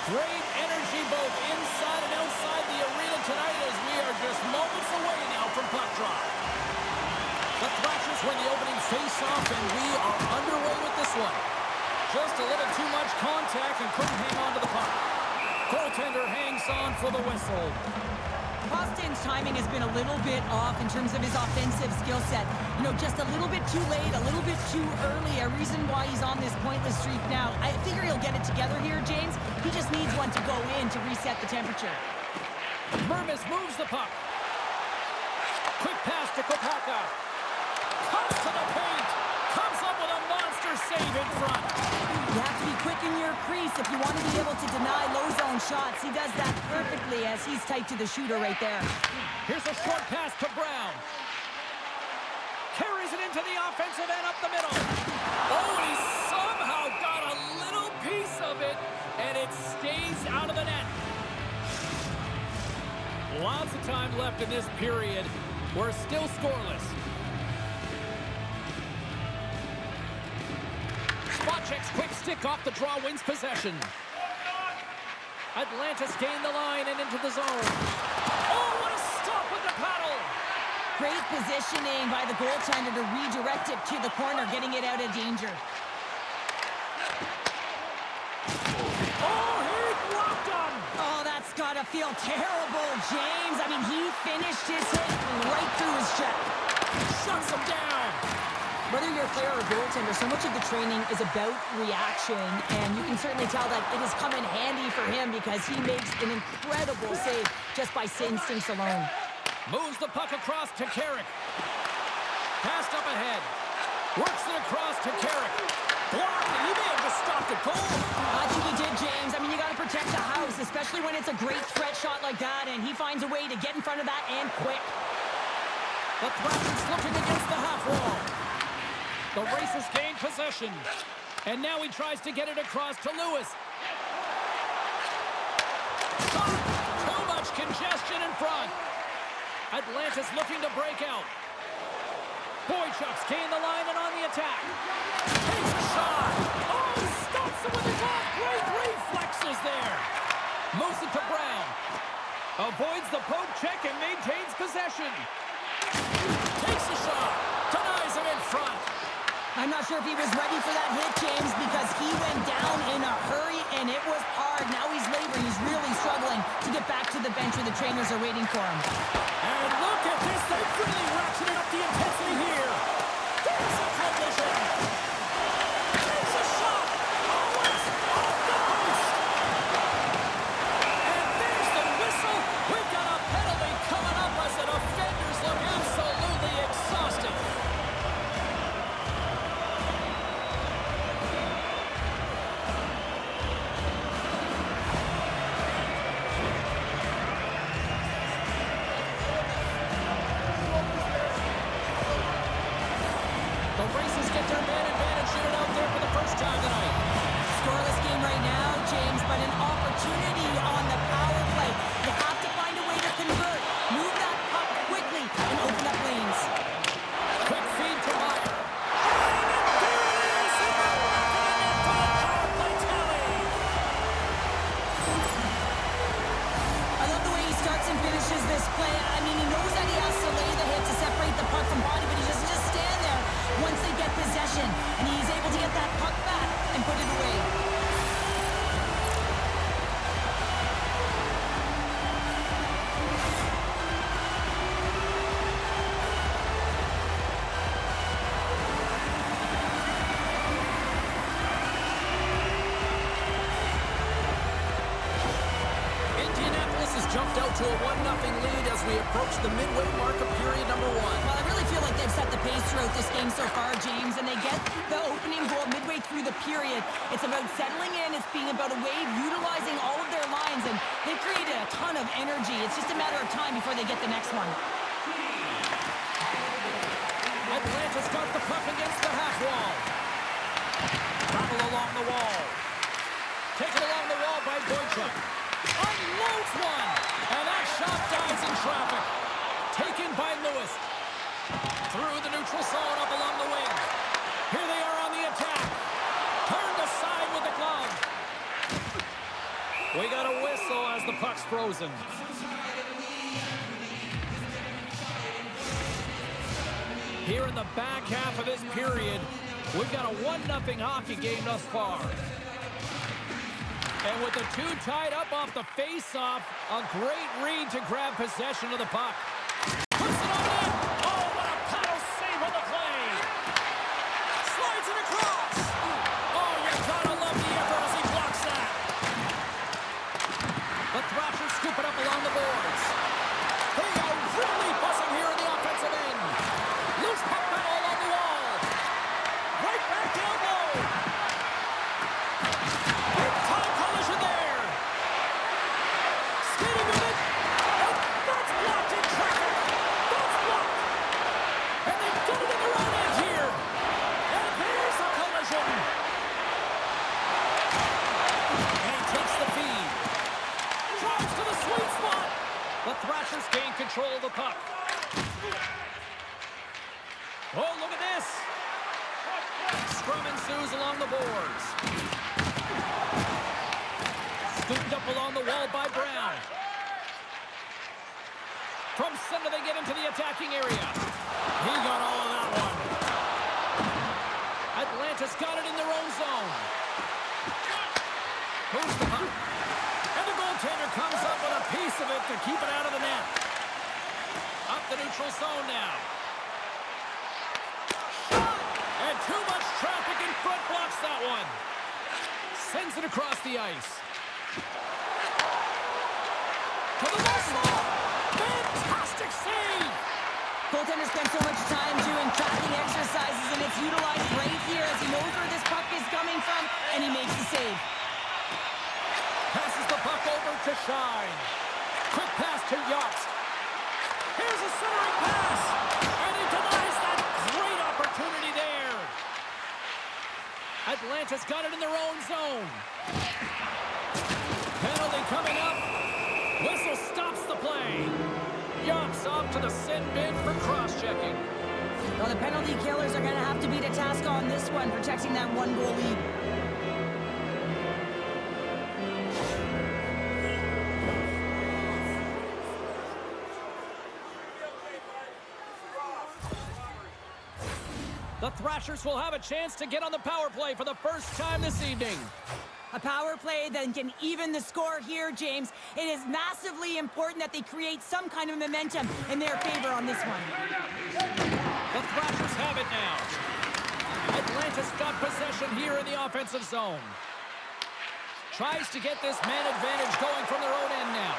Great energy both inside and outside the arena tonight as we are just moments away now from puck drop. The Thrashers win the opening face-off, and we are underway with this one. Just a little too much contact and couldn't hang on to the puck. Goaltender hangs on for the whistle. Kostin's timing has been a little bit off in terms of his offensive skill set. You know, just a little bit too late, a little bit too early. A reason why he's on this pointless streak now. I figure he'll get it together here, James. He just needs one to go in to reset the temperature. Mermis moves the puck. Quick pass to Kopacka. Comes to the paint. Comes up with a monster save in front. You have to be quick in your crease if you want to be able to deny low zone shots. He does that perfectly as he's tight to the shooter right there. Here's a short pass to Brown. Carries it into the offensive end up the middle. Oh, he somehow got a little piece of it, and it stays out of the net. Lots of time left in this period. We're still scoreless. Spacek's quick stick off the draw wins possession. Atlantis gain the line and into the zone. Oh, what a stop with the paddle! Great positioning by the goaltender to redirect it to the corner, getting it out of danger. Oh, he blocked him! Oh, that's gotta feel terrible, James. I mean, he finished his hit right through his check. Shuts him down! Whether you're a player or a goaltender, so much of the training is about reaction, and you can certainly tell that it has come in handy for him because he makes an incredible save just by instincts alone. Moves the puck across to Carrick. Passed up ahead. Works it across to Carrick. Blocked, and he may have just stopped it cold. I think he did, James. I mean, you got to protect the house, especially when it's a great threat shot like that, and he finds a way to get in front of that and quick. The Thrashers looking against the half wall. The Racers gain possession. And now he tries to get it across to Lewis. Shot! Too much congestion in front. Atlantis looking to break out. Boychuk's gained the line and on the attack. Takes a shot. Oh, stops him with his off. Great reflexes there. Moves it to Brown. Avoids the poke check and maintains possession. Takes a shot. Denies him in front. I'm not sure if he was ready for that hit, James, because he went down in a hurry, and it was hard. Now he's laboring. He's really struggling to get back to the bench where the trainers are waiting for him. And look at this. They've really ratcheted up the intensity here. There's a collision. Takes a shot. Oh, it's off the post. And there's the whistle. We've got a penalty coming up as the defenders look absolutely exhausted. And he's able to get that puck back and put it away. Indianapolis has jumped out to a 1-0 lead as we approach the midway mark of period number 1. Well, I really feel like they've set the pace throughout this game so far, James, and they get the opening goal midway through the period. It's about settling in. It's being about a wave, utilizing all of their lines, and they've created a ton of energy. It's just a matter of time before they get the next one. Atlanta's got the puck against the half wall. Travel along the wall. Taken along the wall by Boychuk. Unloads one, and that shot dies in traffic. Taken by Lewis. Through the neutral zone, up along the wing. Here they are on the attack. Turned aside with the glove. We got a whistle as the puck's frozen. Here in the back half of this period, we've got a 1-0 hockey game thus far. And with the two tied up off the face-off, a great read to grab possession of the puck. Puts it on net. Oh, what a paddle save on the play. Slides it across. Oh, you gotta love the effort as he blocks that. The Thrashers scoop it up along the boards. They are really buzzing here in the offensive end. Loose puck battle along the wall. Right back down low. Big time collision there. Skating with it. And that's blocked in traffic. That's blocked. And they've got it in their own end here. And there's a collision. And he takes the feed. Drives to the sweet spot. The Thrashers gain control of the puck. Oh, look at this. Scrum ensues along the boards. Scooped up along the wall by Brown. From center, they get into the attacking area. He got all of that one. Atlanta's got it in their own zone. Moves the puck. And the goaltender comes up with a piece of it to keep it out of the net. Up the neutral zone now. And too much traffic in front blocks that one. Sends it across the ice. To the low slot. Fantastic save. Goaltender spent so much time doing tracking exercises, and it's utilized right here as he knows where this puck is coming from, and he makes the save. Passes the puck over to Shine. Quick pass to Yacht. Here's a centering pass. And he denies that great opportunity there. Atlanta's got it in their own zone. Penalty coming up. Whistle stops the play. Yacht's off to the sin bin for cross-checking. Well, the penalty killers are going to have to beat a task on this one, protecting that one-goal lead. The Thrashers will have a chance to get on the power play for the first time this evening. A power play that can even the score here, James. It is massively important that they create some kind of momentum in their favor on this one. The Thrashers have it now. Atlanta's got possession here in the offensive zone. Tries to get this man advantage going from their own end now.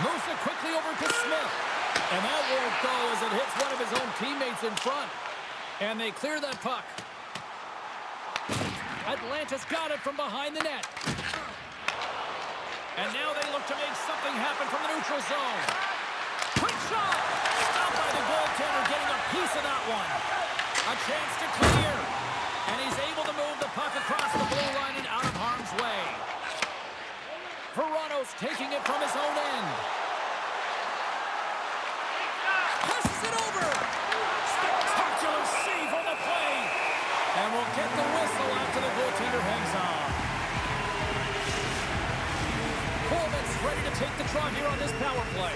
Moves it quickly over to Smith. And that won't go as it hits one of his own teammates in front. And they clear that puck. Atlanta's got it from behind the net. And now they look to make something happen from the neutral zone. Quick shot! Stopped by the goaltender, getting a piece of that one. A chance to clear. And he's able to move the puck across the blue line and out of harm's way. Veronneau's taking it from his own end. Passes it over. Spectacular save on the play. And we'll get the whistle after the goaltender hangs on. Kuhlman's ready to take the draw here on this power play.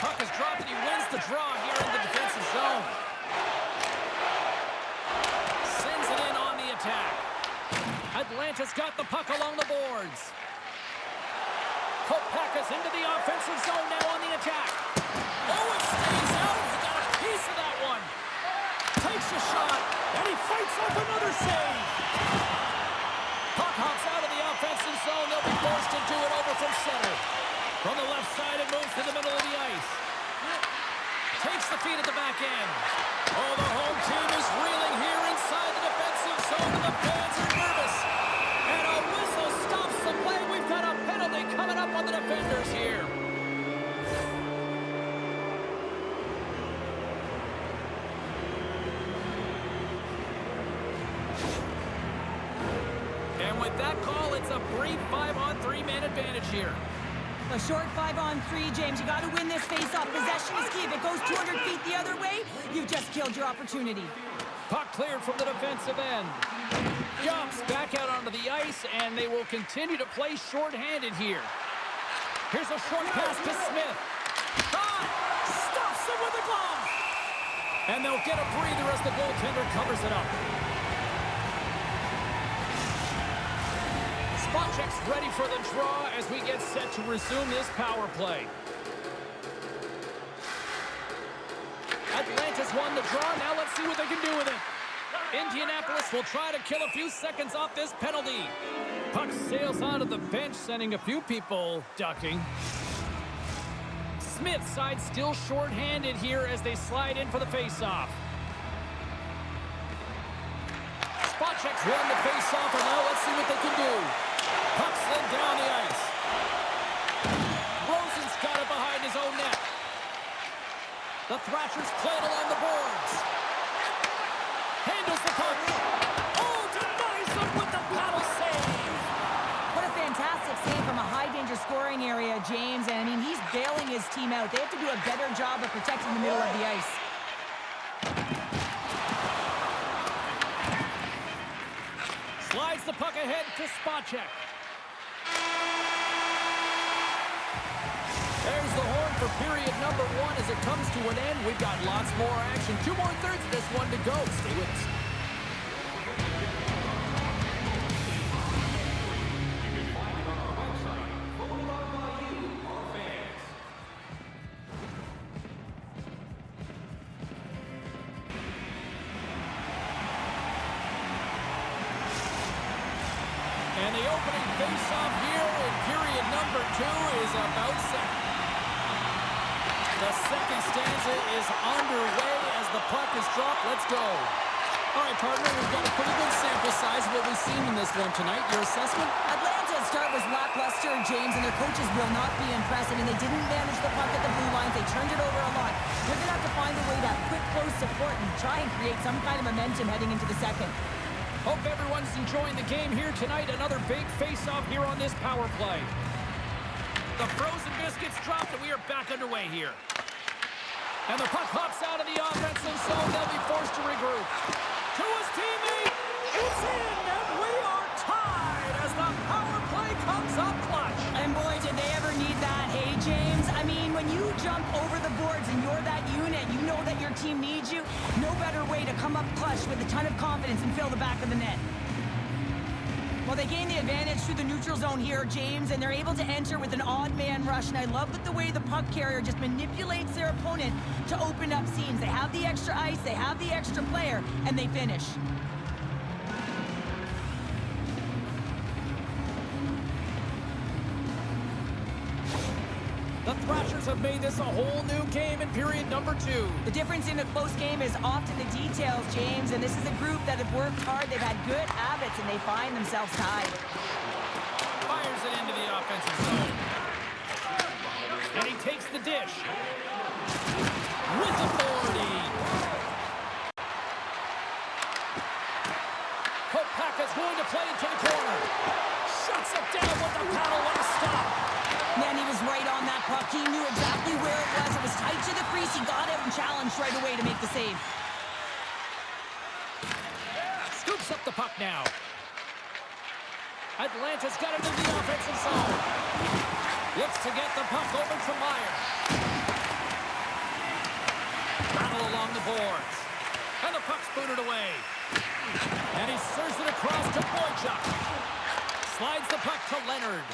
Puck is dropped and he wins the draw here in the defensive zone. Sends it in on the attack. Atlanta's got the puck along the boards. Kopacka's into the offensive zone now on the attack. Oh, it stays out. He got a piece of that one. Takes a shot, and he fights off another save. Puck hops out of the offensive zone. They'll be forced to do it over from center. From the left side, it moves to the middle of the ice. Takes the feed at the back end. Oh, the home team is reeling here inside the defensive zone, and the fans are nervous. And a whistle stops the play. We've got a penalty coming up on the defenders here. And with that call, it's a brief 5-on-3 man advantage here. A short 5-on-3, James. You got to win this face-off. Possession is key. If it goes 200 feet the other way, you've just killed your opportunity. Puck cleared from the defensive end. Jumps back out onto the ice, and they will continue to play short-handed here. Here's a short pass to Smith. Shot! Stuffs it with a glove! And they'll get a breather as the goaltender covers it up. Spacek's ready for the draw as we get set to resume this power play. Atlanta's won the draw. Now let's see what they can do with it. Indianapolis will try to kill a few seconds off this penalty. Puck sails onto the bench, sending a few people ducking. Smith's side still short-handed here as they slide in for the face-off. Spacek's won the face-off, and now let's see what they can do. Puck slid down the ice. Rosen's got it behind his own net. The Thrashers play it along the boards. Handles the puck. Oh, denies them with the paddle save. What a fantastic save from a high-danger scoring area, James. And, I mean, he's bailing his team out. They have to do a better job of protecting the middle of the ice. Slides the puck ahead to Spacek. There's the horn for period number 1 as it comes to an end. We've got lots more action. 2 more thirds of this one to go. Stay with us. And the opening face-off here in period number 2 is about set. The second stanza is underway as the puck is dropped. Let's go. All right, partner, we've got a pretty good sample size of what we've seen in this one tonight. Your assessment? Atlanta's start was lackluster, James, and their coaches will not be impressed. I mean, they didn't manage the puck at the blue lines. They turned it over a lot. They're going to have to find a way to have quick, close support and try and create some kind of momentum heading into the second. Hope everyone's enjoying the game here tonight. Another big face-off here on this power play. The frozen biscuits dropped, and we are back underway here. And the puck hops out of the offensive zone. They'll be forced to regroup. To his teammate. It's in, and we are tied as the power play comes up clutch. And boy, did they ever need that, hey, James? I mean, when you jump over the boards and you're that unit, you know that your team needs you. No better way to come up clutch with a ton of confidence and fill the back of the net. Well, they gain the advantage through the neutral zone here, James, and they're able to enter with an odd man rush. And I love the way the puck carrier just manipulates their opponent to open up seams. They have the extra ice, they have the extra player, and they finish. The Thrashers have made this a whole new game in period number 2. The difference in a close game is often the details, James, and this is a group that have worked hard. They've had good habits, and they find themselves tied. Fires it into the offensive zone. And he takes the dish. With authority. Kopacka's going to play it to the corner. Shuts it down with the paddle. What a stop. Man, he was right on that puck. He knew exactly where it was. It was tight to the crease. He got out and challenged right away to make the save. Scoops up the puck now. Atlanta's got it in the offensive zone. Looks to get the puck over to Meyer. Battle along the boards. And the puck's booted away. And he serves it across to Boychuk. Slides the puck to Leonard.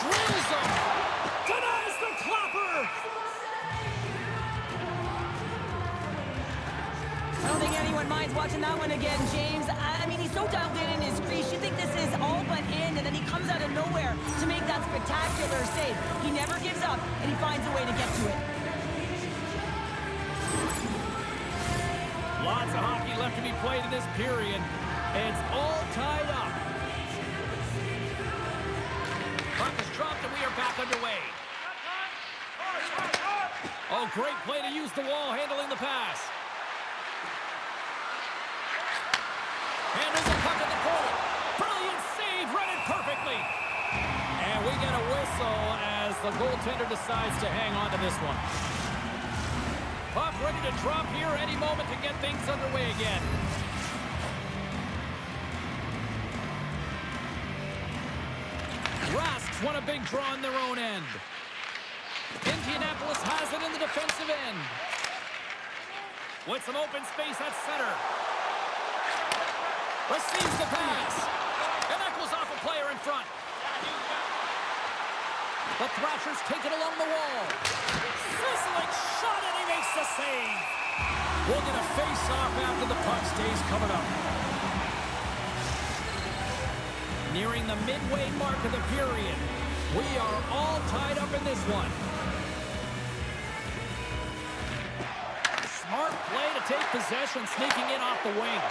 Drills him. Denies the clapper. I don't think anyone minds watching that one again, James. I mean, he's so dialed in his crease. You think this is all but in, and then he comes out of nowhere to make that spectacular save. He never gives up, and he finds a way to get to it. Lots of hockey left to be played in this period. It's all tied up. Puck is dropped, and we are back underway. Oh, great play to use the wall, handling the pass. Handles the puck at the point. Brilliant save, read it perfectly. And we get a whistle as the goaltender decides to hang on to this one. Puck ready to drop here any moment to get things underway again. Rasks won a big draw on their own end. Indianapolis has it in the defensive end. With some open space at center. Receives the pass. And that goes off a player in front. The Thrashers take it along the wall. Sizzling shot, and he makes the save. We'll get a face-off after the puck stays covered up. Nearing the midway mark of the period. We are all tied up in this one. Smart play to take possession, sneaking in off the wing.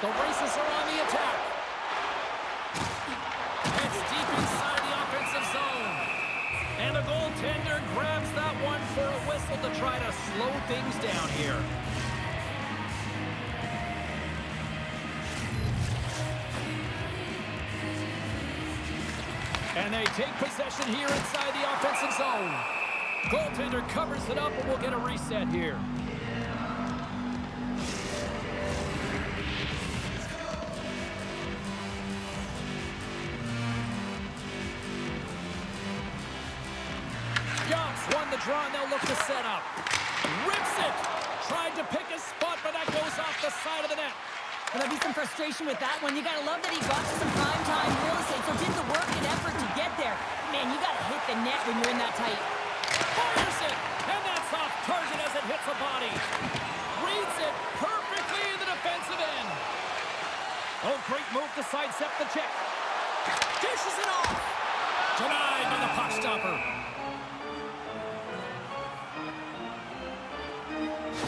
The Races are on the attack. It's deep inside the offensive zone. And the goaltender grabs that one for a whistle to try to slow things down here. And they take possession here inside the offensive zone. Goaltender covers it up, and we'll get a reset here. Young's won the draw, and they'll look to set up. Rips it! Tried to pick a spot, but that goes off the side of the net. Well, there'll be some frustration with that one. You got to love that he got to some prime-time real estate, so did the work and effort to get there. Man, you got to hit the net when you're in that tight. Fires it, and that's off target as it hits a body. Reads it perfectly in the defensive end. Oh, great move to sidestep the check. Dishes it off. Denied by the puck stopper.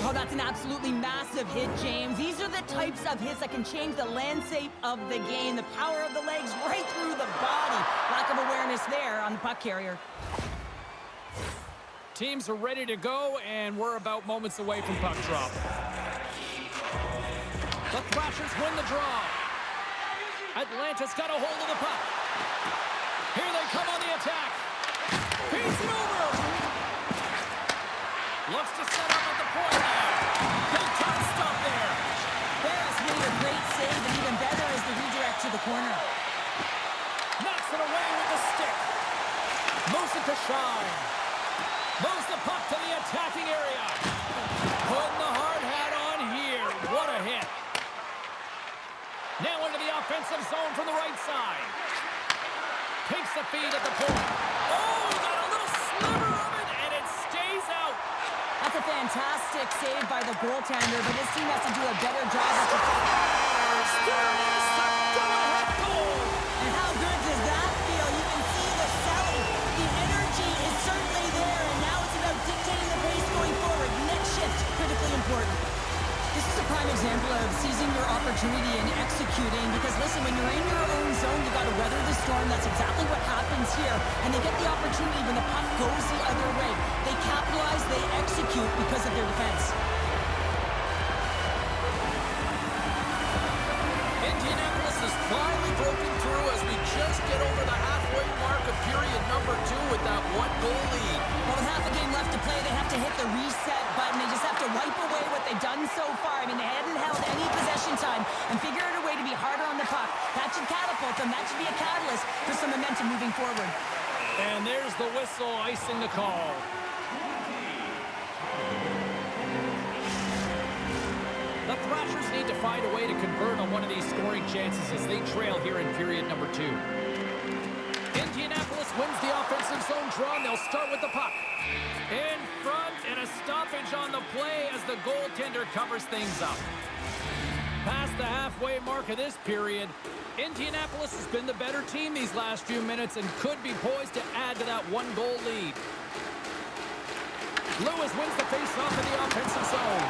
Oh, that's an absolutely massive hit, James. These are the types of hits that can change the landscape of the game. The power of the legs right through the body. Lack of awareness there on the puck carrier. Teams are ready to go, and we're about moments away from puck drop. The Thrashers win the draw. Atlanta's got a hold of the puck. Here they come on the attack. Feeds it over. Looks to set up at the point now. Big time stop there. Barris made a great save, and even better is the redirect to the corner. Knocks it away with the stick. Moves it to shine. Moves the puck to the attacking area. Putting the hard hat on here. What a hit. Now into the offensive zone from the right side. Takes the feed at the point. Oh, he got a little sliver of it, and it stays out. That's a fantastic save by the goaltender, but his team has to do a better job of There is the go-ahead goal. And how good does that feel? You can see the selling. The energy is certainly there, and now it's about dictating the pace going forward. Next shift, critically important. This is a prime example of seizing your opportunity and executing, because listen, when you're in your own zone, you got to weather the storm. That's exactly what happens here. And they get the opportunity when the puck goes the other way. They capitalize, they execute because of their defense. Indianapolis is finally broken through as we just get over the halfway mark of period number 2 with that 1-goal lead. Well, with half a game left to play, they have to hit the reset button. They just have to wipe away what they've done so far. I mean, they hadn't held any possession time and figure out a way to be harder on the puck. That should catapult them. That should be a catalyst for some momentum moving forward. And there's the whistle icing the call. The Thrashers need to find a way to convert on one of these scoring chances as they trail here in period number 2. Indianapolis wins the offensive zone draw, and they'll start with the puck. In front, and a stoppage on the play as the goaltender covers things up. Past the halfway mark of this period, Indianapolis has been the better team these last few minutes and could be poised to add to that 1-goal lead. Lewis wins the face-off in the offensive zone.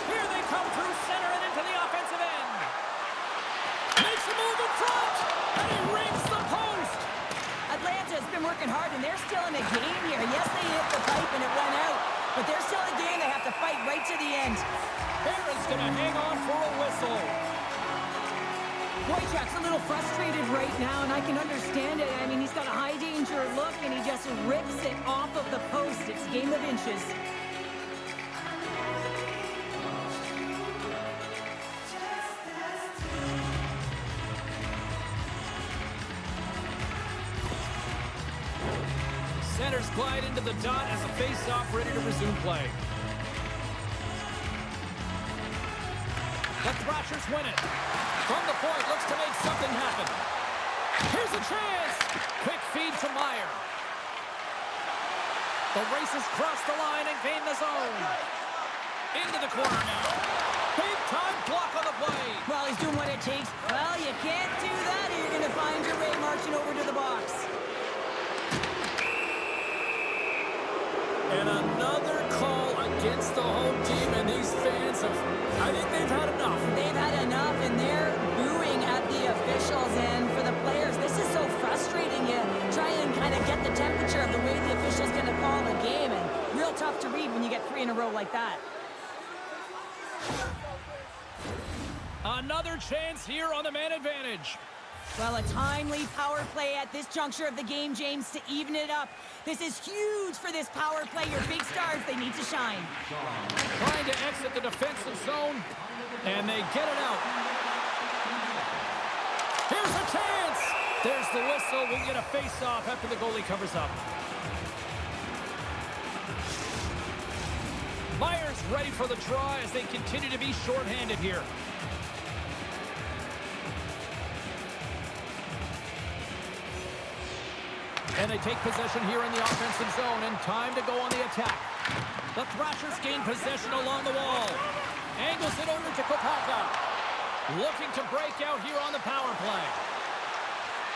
Here they come through center and into the offensive end. Makes a move in front, and he rings the post. Atlanta's been working hard, and they're still in a game here. Yes, they hit the pipe and it went out, but they're still in a game. They have to fight right to the end. Barron's going to hang on for a whistle. Boychuk's a little frustrated right now, and I can understand it. I mean, he's got a high danger look, and he just rips it off of the post. It's a game of inches. Centers glide into the dot as a face-off ready to resume play. The Thrashers win it. From the point, looks to make something happen. Here's a chance! Quick feed to Meyer. The Racers cross the line and gain the zone. Into the corner now. Big-time block on the play. Well, he's doing what it takes. Well, you can't do that, or you're going to find your way marching over to the box. And another call against the home team, and these fans have, I think they've had enough. They've had enough, and they're booing at the officials. And for the players, this is so frustrating. You try and kind of get the temperature of the way the official's going to call a game, and real tough to read when you get 3 in a row like that. Another chance here on the man advantage. Well, a timely power play at this juncture of the game, James, to even it up. This is huge for this power play. Your big stars, they need to shine. Trying to exit the defensive zone, and they get it out. Here's a chance! There's the whistle. We'll get a face-off after the goalie covers up. Meyer's ready for the draw as they continue to be shorthanded here. And they take possession here in the offensive zone, and time to go on the attack. The Thrashers gain possession along the wall. Angles it over to Kopacka. Looking to break out here on the power play.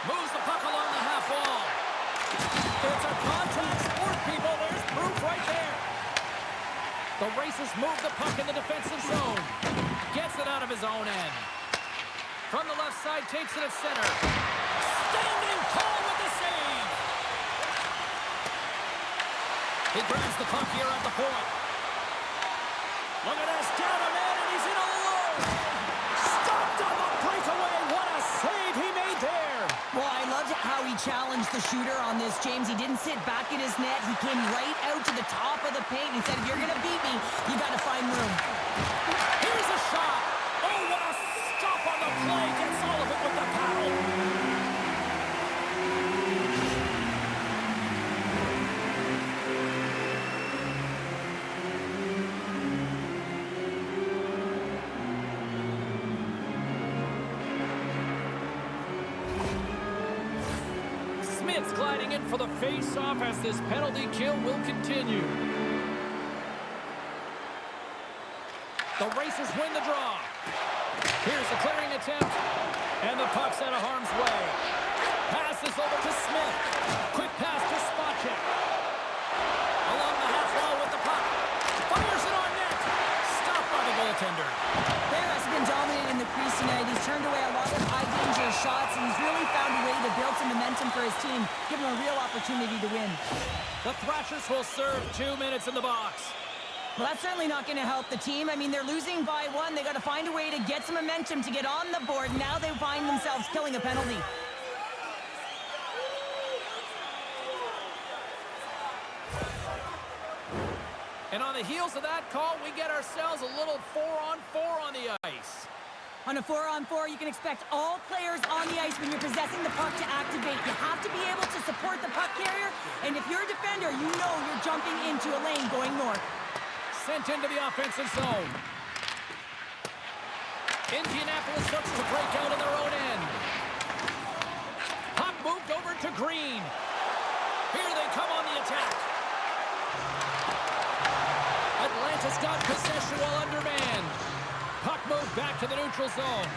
Moves the puck along the half wall. It's a contact sport, people. There's proof right there. The Racers move the puck in the defensive zone. Gets it out of his own end. From the left side, takes it at center. Standing tall with the save. He grabs the puck here at the point. Look at this, down a man, and he's in alone. Stopped on the breakaway. What a save he made there. Well, I loved how he challenged the shooter on this, James. He didn't sit back in his net. He came right out to the top of the paint and said, if you're going to beat me, you got to find room. Here's a shot. Oh, what a stop on the play. Gets all of it with the paddle. Smith's gliding in for the face-off as this penalty kill will continue. The Racers win the draw. Here's the clearing attempt, and the puck's out of harm's way. Passes over to Smith. Quick pass to Spacek. Along the half wall with the puck. Fires it on net. Stopped by the goaltender. Bear has been dominant in the crease tonight. He's turned away a lot of high-danger shots, and he's really found a way to build some momentum for his team, give him a real opportunity to win. The Thrashers will serve 2 minutes in the box. Well, that's certainly not going to help the team. I mean, they're losing by 1. They got to find a way to get some momentum to get on the board. Now they find themselves killing a penalty. And on the heels of that call, we get ourselves a little 4-on-4 on the ice. On a 4-on-4, you can expect all players on the ice when you're possessing the puck to activate. You have to be able to support the puck carrier, and if you're a defender, you know you're jumping into a lane going north. Sent into the offensive zone. Indianapolis looks to break out in their own end. Puck moved over to Green. Here they come on the attack. Atlanta's got possession while undermanned. Puck moved back to the neutral zone.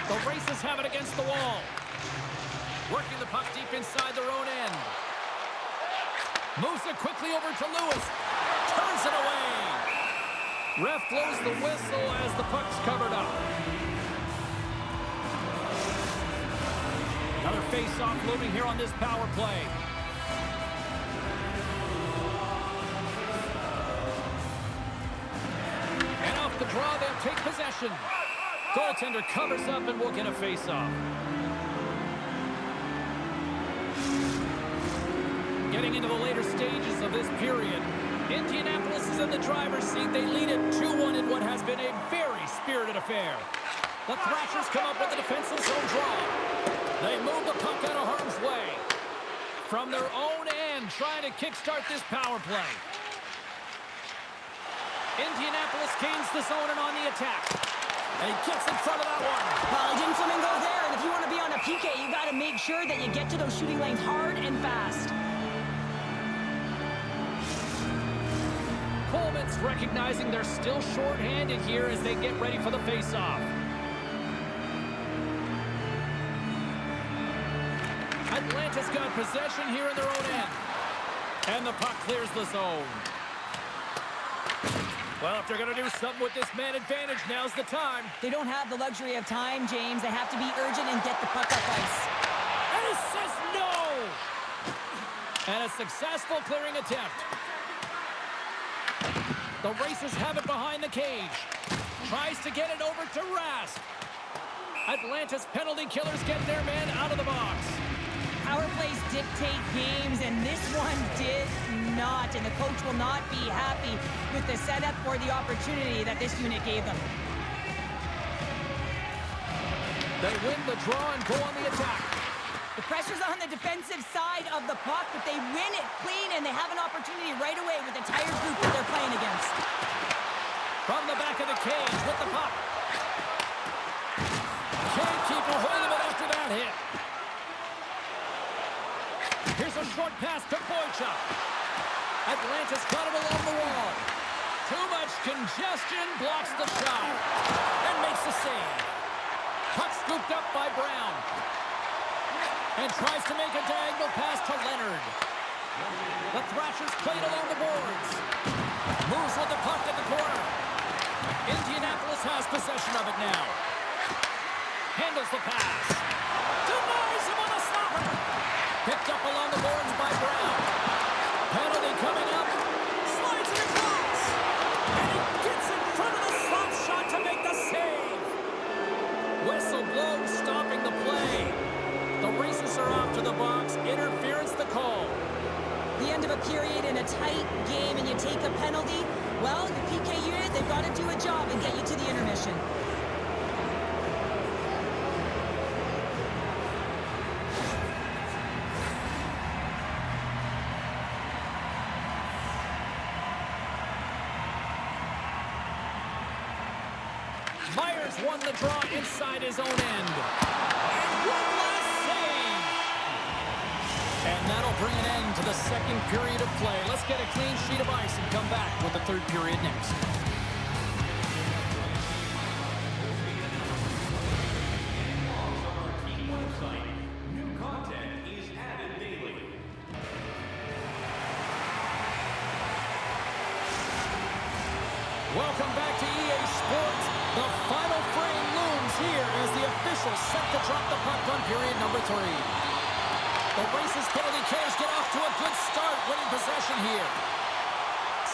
The Racers have it against the wall. Working the puck deep inside their own end. Moves it quickly over to Lewis. Turns it away. Ref blows the whistle as the puck's covered up. Another face-off looming here on this power play. And off the draw, they'll take possession. Goaltender covers up and will get a face-off. Getting into the later stages of this period, Indianapolis is in the driver's seat. They lead it 2-1 in what has been a very spirited affair. The Thrashers come up with the defensive zone draw. They move the puck out of harm's way. From their own end, trying to kickstart this power play. Indianapolis gains the zone and on the attack. And he gets in front of that one. Well, he didn't flamingo there, and if you want to be on a PK, you got to make sure that you get to those shooting lanes hard and fast. Kuhlman's recognizing they're still short-handed here as they get ready for the face-off. Atlanta's got possession here in their own end. And the puck clears the zone. Well, if they're going to do something with this man advantage, now's the time. They don't have the luxury of time, James. They have to be urgent and get the puck up ice. And he says no! And a successful clearing attempt. The Racers have it behind the cage. Tries to get it over to Rask. Atlanta's penalty killers get their man out of the box. Power plays dictate games, and this one did not. And the coach will not be happy with the setup or the opportunity that this unit gave them. They win the draw and go on the attack. The pressure's on the defensive side of the puck, but they win it clean, and they have an opportunity right away with the tired group that they're playing against. From the back of the cage with the puck. Can't keep a hold of it after that hit. Here's a short pass to Boychuk. Atlanta's got it along the wall. Too much congestion, blocks the shot. And makes the save. Puck scooped up by Brown. And tries to make a diagonal pass to Leonard. The Thrashers played along the boards. Moves with the puck at the corner. Indianapolis has possession of it now. Handles the pass. Denies him on the stopper. Picked up along the boards by Brown. Penalty coming up. Slides it across. And he gets in front of the slot shot to make the save. Whistle blown, stopping the play. The Racers are off to the box. Interference the call. The end of a period in a tight game, and you take a penalty. Well, the PK unit, they've got to do a job and get you to the intermission. Myers won the draw inside his own end. And one last save. And that'll bring an end to the second period of play. Let's get a clean sheet of ice and come back with the third period next. New content is added daily. Welcome back to EA Sports. The final frame looms here as the officials set to drop the puck on period number 3. The Racers penalty killers get off to a good start, winning possession here.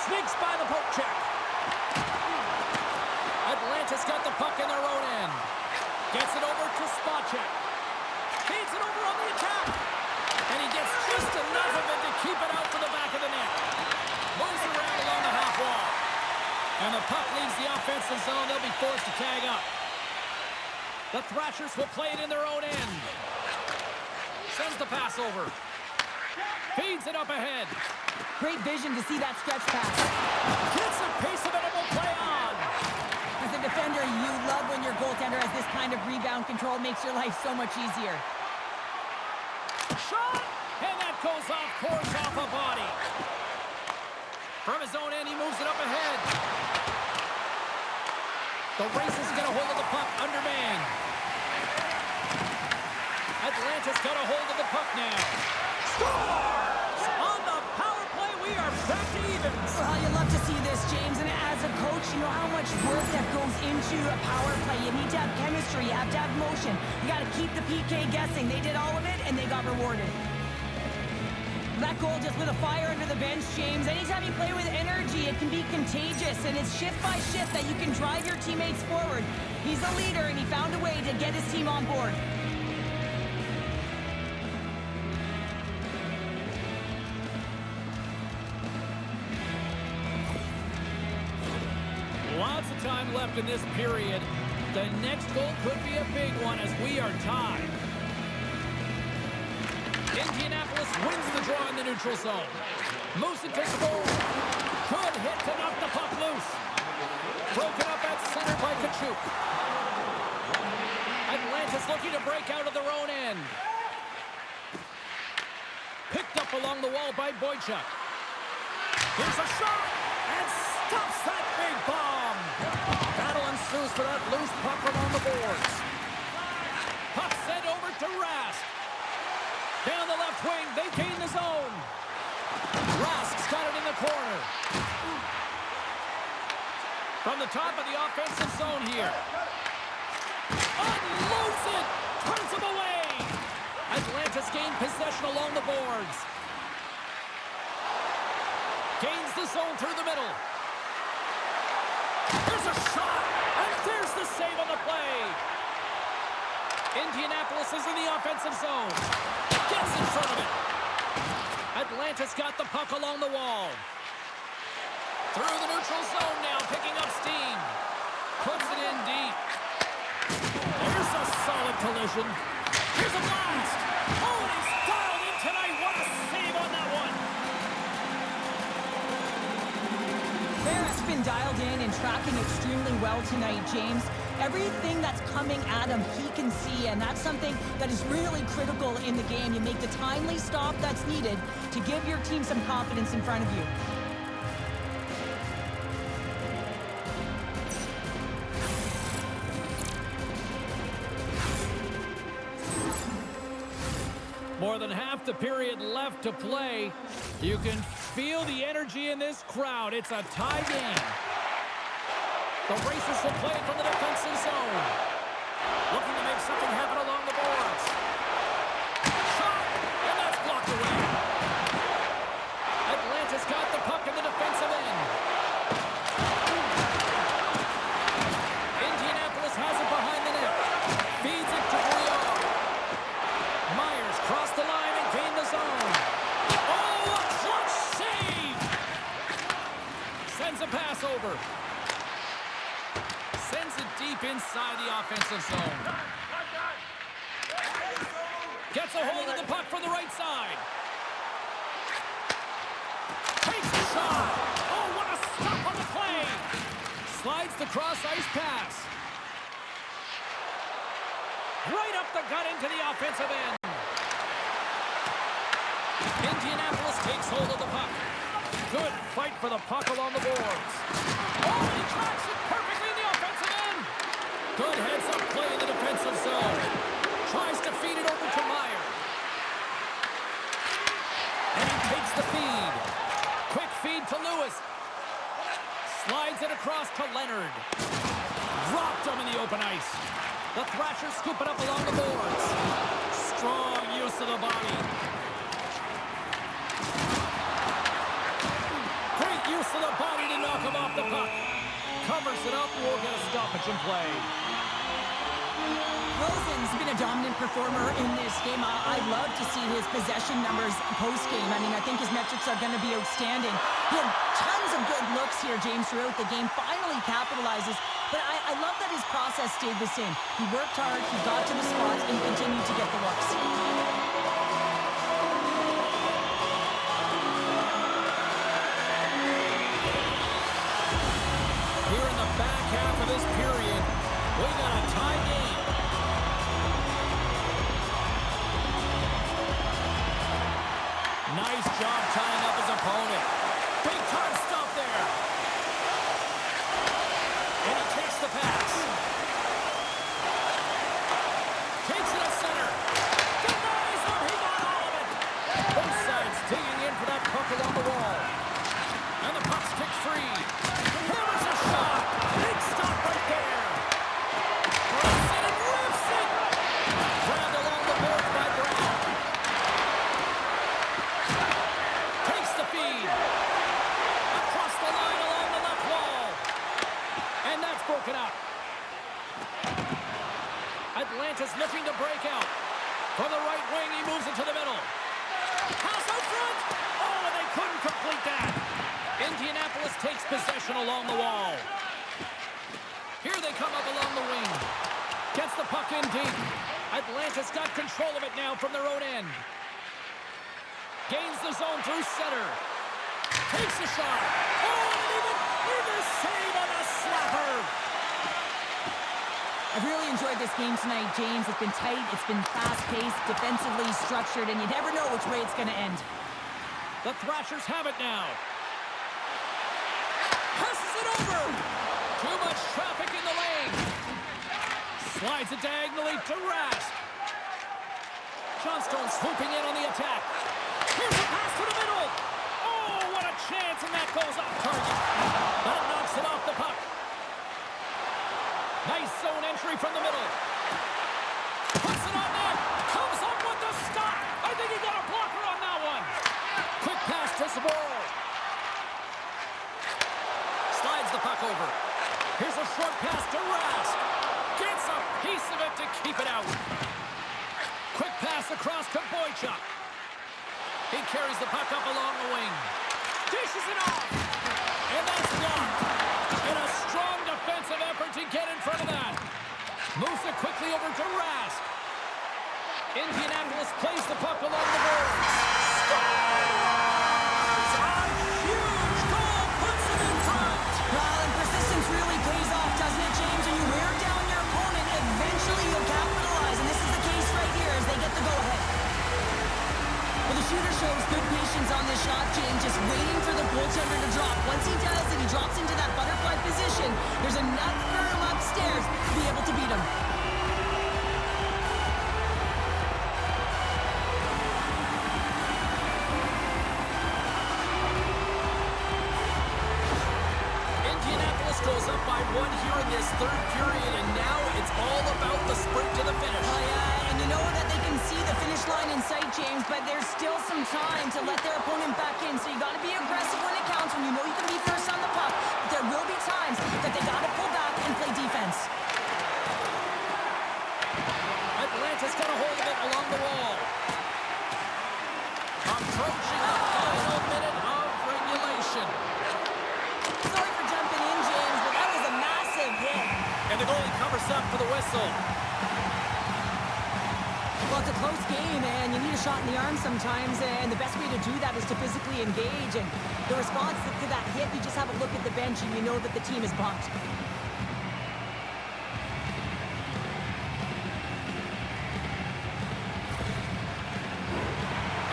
Sneaks by the poke check. Atlanta's got the puck in their own end. Gets it over to Spacek. Feeds it over on the attack. And he gets just enough of it to keep it out to the back of the net. Moves around along the half wall. And the puck leaves the offensive zone. They'll be forced to tag up. The Thrashers will play it in their own end. Sends the pass over. Feeds it up ahead. Great vision to see that stretch pass. Gets a piece of it and will play on. As a defender, you love when your goaltender has this kind of rebound control. Makes your life so much easier. Shot! And that goes off course off a body. From his own end, he moves it up ahead. The Racers get a hold of the puck undermanned. Atlanta's got a hold of the puck now. Scores! On the power play, we are back to evens. Well, you love to see this, James. And as a coach, you know how much work that goes into a power play. You need to have chemistry. You have to have motion. You got to keep the PK guessing. They did all of it, and they got rewarded. That goal just lit a fire under the bench, James. Anytime you play with energy, it can be contagious, and it's shift by shift that you can drive your teammates forward. He's a leader, and he found a way to get his team on board. Lots of time left in this period. The next goal could be a big one as we are tied. Indianapolis wins the draw in the neutral zone. Moves it to score. Good hit to knock the puck loose. Broken up at center by Boychuk. Atlanta's looking to break out of their own end. Picked up along the wall by Boychuk. Here's a shot and stops that big bomb. Battle ensues for that loose puck along the boards. Puck sent over to Rask. Down the left wing, they gain the zone. Rask's got it in the corner. From the top of the offensive zone here. Unloads it! Turns him away! Atlanta's gained possession along the boards. Gains the zone through the middle. There's a shot! And there's the save on the play! Indianapolis is in the offensive zone. Gets in front of it. Atlanta's got the puck along the wall. Through the neutral zone now, picking up steam. Puts it in deep. Here's a solid collision. Here's a blast. Oh, and he's dialed in tonight. What a save on that one. Ferris been dialed in and tracking extremely well tonight, James. Everything that's coming at him, he can see, and that's something that is really critical in the game. You make the timely stop that's needed to give your team some confidence in front of you. More than half the period left to play. You can feel the energy in this crowd. It's a tie game. The Racers will play it from the defensive zone. Looking to make something happen along the boards. Shot! And that's blocked away. Atlanta's got the puck in the defensive end. Indianapolis has it behind the net. Feeds it to Brion. Myers crossed the line and gained the zone. Oh, a clutch save! Sends a pass over. Sends it deep inside the offensive zone. Gets a hold of the puck from the right side. Takes a shot. Oh, what a stop on the play. Slides the cross-ice pass. Right up the gut into the offensive end. Indianapolis takes hold of the puck. Good fight for the puck along the boards. Oh, he tracks it perfectly in the offensive end. Good heads-up play in the defensive zone. Tries to feed it over to Meyer. And he takes the feed. Quick feed to Lewis. Slides it across to Leonard. Dropped him in the open ice. The Thrashers scoop it up along the boards. Strong use of the body. Great use of the body to knock him off the puck. Covers it up. We'll get a stoppage in play. Rosen's been a dominant performer in this game. I love to see his possession numbers post-game. I mean, I think his metrics are going to be outstanding. He had tons of good looks here, James, throughout the game. Finally capitalizes. But I love that his process stayed the same. He worked hard, he got to the spots, and he continued to get the looks. Here in the back half of this period, we got a tie game. Nice job tying up his opponent. Big time stop there. And he takes the pass. Takes it at center. Denies him. He got all of it. Both sides digging in for that puck along the wall. And the puck's kicked free. Hammers a shot. Big stop right there. Rips it and rips it. Grabbed along the boards by Brown. It's broken up. Atlanta's looking to break out. From the right wing, he moves it to the middle. Pass out front! Oh, and they couldn't complete that. Indianapolis takes possession along the wall. Here they come up along the wing. Gets the puck in deep. Atlanta's got control of it now from their own end. Gains the zone through center. Takes a shot. Oh, and even a save on a slapper. I've really enjoyed this game tonight, James. It's been tight, it's been fast-paced, defensively structured, and you never know which way it's going to end. The Thrashers have it now. Passes it over. Too much traffic in the lane. Slides it diagonally to Rask. Johnstone swooping in on the attack. Here's a pass to the middle. Oh, what a chance, and that goes off target. That knocks it off the puck. Nice zone entry from the middle. Puts it on net. Comes up with the stop. I think he got a blocker on that one. Quick pass to Zboril. Slides the puck over. Here's a short pass to Rask. Gets a piece of it to keep it out. Quick pass across to Boychuk. He carries the puck up along the wing. Dishes it off. And that's blocked. And a strong defensive effort to get in front of that. Moves it quickly over to Rask. Indianapolis plays the puck along the boards. Scores! A huge goal puts them in front. Well, and persistence really pays off, doesn't it, James? When you wear down your opponent, eventually you'll capitalize. And this is the case right here as they get the go-ahead. Well, the shooter shows good patience on this shot, James, just waiting for the goaltender to drop. Once he does and he drops into that butterfly position, there's enough firm upstairs to be able to beat him. Indianapolis goes up by one here in this third period, and now it's all about the sprint to the finish. Oh, yeah, and you know that they can see the finish line in sight, James, but there's still some time to let their opponent back in, so you got to be aggressive when it counts, when you know you can be first on the puck, but there will be times that they got to pull back and play defense. Atlanta's got a hold of it along the wall. Approaching the final minute of regulation. Sorry for jumping in, James, but that was a massive hit. And the goalie covers up for the whistle. Well, it's a close game, and you need a shot in the arm sometimes, and the best way to do that is to physically engage, and the response to that hit, you just have a look at the bench, and you know that the team is bumped.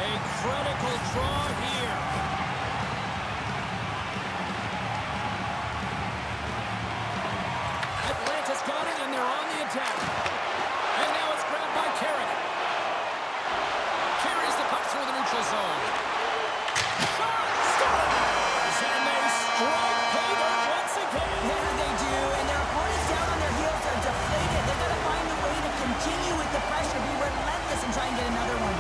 A critical draw here. Atlanta's got it, and they're on the attack. And now it's grabbed by Carrick. Carries the puck through the neutral zone. Shot! Scores! And they strike pay dirt once again. There they do, and their opponents down on their heels are deflated. They've got to find a way to continue with the pressure, be relentless, and try and get another one.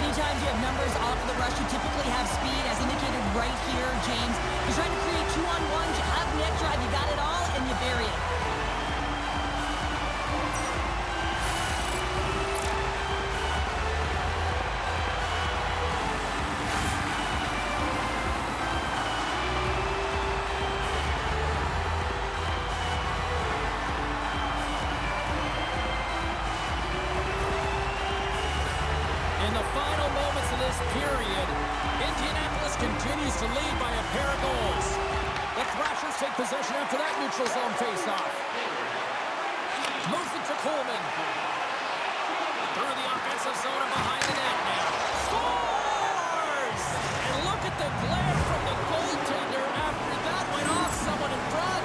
Anytime you have numbers off of the rush, you typically have speed, as indicated right here, James. You're trying to create 2-on-1, you have net drive, you got it all, and you bury it. In the final moments of this period, Indianapolis continues to lead by a pair of goals. The Thrashers take possession after that neutral zone faceoff. Moves it to Kuhlman. Through the offensive zone and behind the net now. Scores! And look at the glare from the goaltender after that went off someone in front.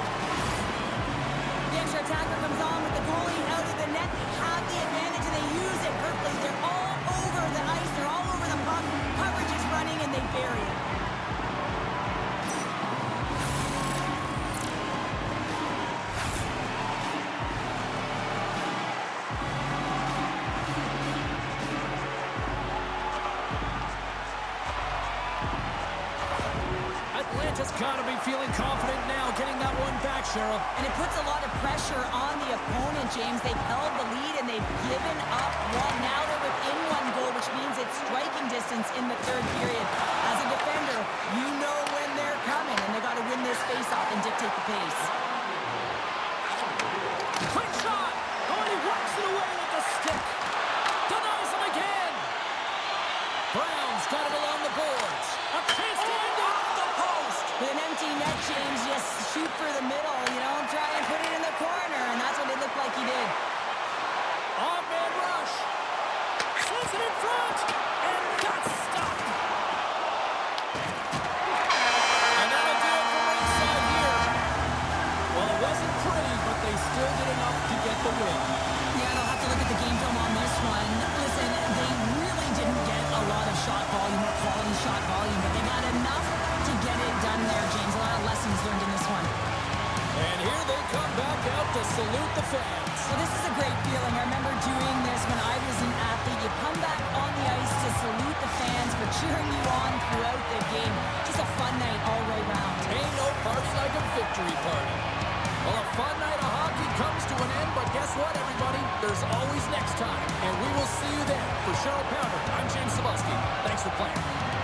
The extra attacker comes on with the goalie out of the net. They have the advantage, and they use it perfectly. They're all over the ice. They're all over the puck. Coverage is running, and they bury it. Atlanta's got to be feeling confident now, Cheryl. And it puts a lot of pressure on the opponent, James. They've held the lead and they've given up one. Now they're within one goal, which means it's striking distance in the third period. As a defender, you know when they're coming, and they got to win this face-off and dictate the pace. Quick shot! Oh, and he whacks it away with the stick. Denies him again. Brown's got it along the boards. A chance to end it off the post. With an empty net, James, just shoot for the middle, you know, try and put it in the corner, and that's what it looked like he did. On-man rush. Sends it in front, and that's stopped. And that'll do it from inside here. Well, it wasn't pretty, but they still did enough to get the win. Yeah, and I'll have to look at the game film on this one. Listen, they really didn't get a lot of shot volume or quality shot volume, but they got enough to get it done there, James. A lot of lessons learned in this one. And here they come back out to salute the fans. Well, this is a great feeling. I remember doing this when I was an athlete. You come back on the ice to salute the fans for cheering you on throughout the game. Just a fun night all right round. Ain't no party like a victory party. Well, a fun night of hockey comes to an end, but guess what, everybody? There's always next time, and we will see you then. For Cheryl Pounder, I'm James Sabuski. Thanks for playing.